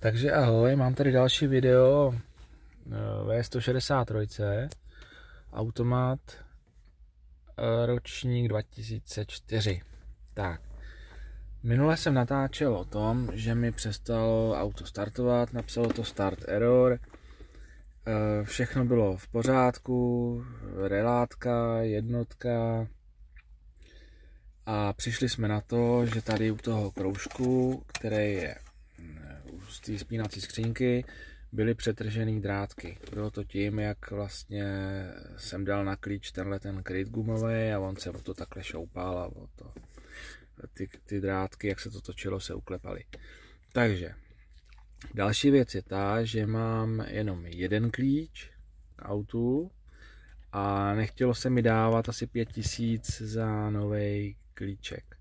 Takže ahoj, mám tady další video V163, automat, ročník 2004. Tak, minule jsem natáčel o tom, že mi přestalo auto startovat, napsalo to start error, všechno bylo v pořádku, relátka, jednotka, a přišli jsme na to, že tady u toho kroužku, který je z té spínací skřínky, byly přetržený drátky. Bylo to tím, jak vlastně jsem dal na klíč ten kryt gumový a on se o to takhle šoupal a o to, ty drátky, jak se to točilo, se uklepaly. Takže další věc je ta, že mám jenom jeden klíč k autu a nechtělo se mi dávat asi 5000 za nový klíček,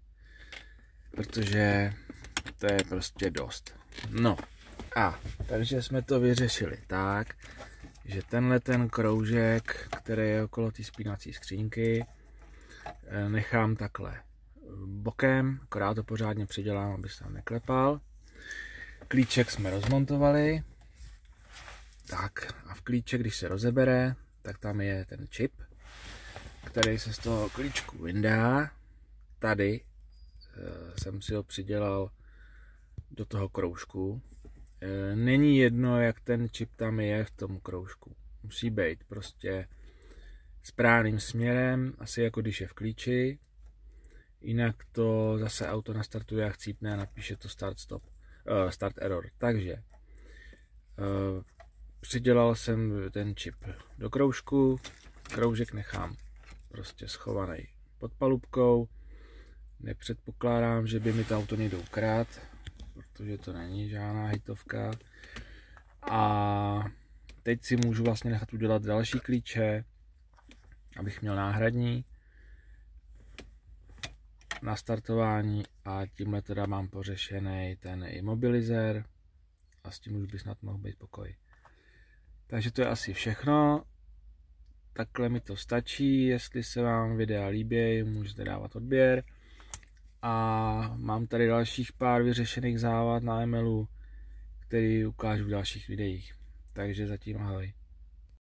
protože to je prostě dost. No a takže jsme to vyřešili tak, že tenhle ten kroužek, který je okolo té spínací skřínky, nechám takhle bokem, akorát to pořádně přidělám, aby se tam neklepal. Klíček jsme rozmontovali, tak a v klíče, když se rozebere, tak tam je ten čip, který se z toho klíčku vyndá. Tady jsem si ho přidělal do toho kroužku. Není jedno, jak ten čip tam je v tom kroužku. Musí být prostě správným směrem, asi jako když je v klíči. Jinak to zase auto nastartuje a chcípne a napíše to start error. Takže přidělal jsem ten čip do kroužku. Kroužek nechám prostě schovaný pod palubkou. Nepředpokládám, že by mi to auto někdo ukradl, protože to není žádná hitovka. A teď si můžu vlastně nechat udělat další klíče, abych měl náhradní na startování, a tímhle teda mám pořešený ten imobilizér a s tím už by snad mohl být pokoj. Takže to je asi všechno. Takhle mi to stačí. Jestli se vám videa líbí, můžete dávat odběr. A mám tady dalších pár vyřešených závad na MLu, který ukážu v dalších videích. Takže zatím ahoj.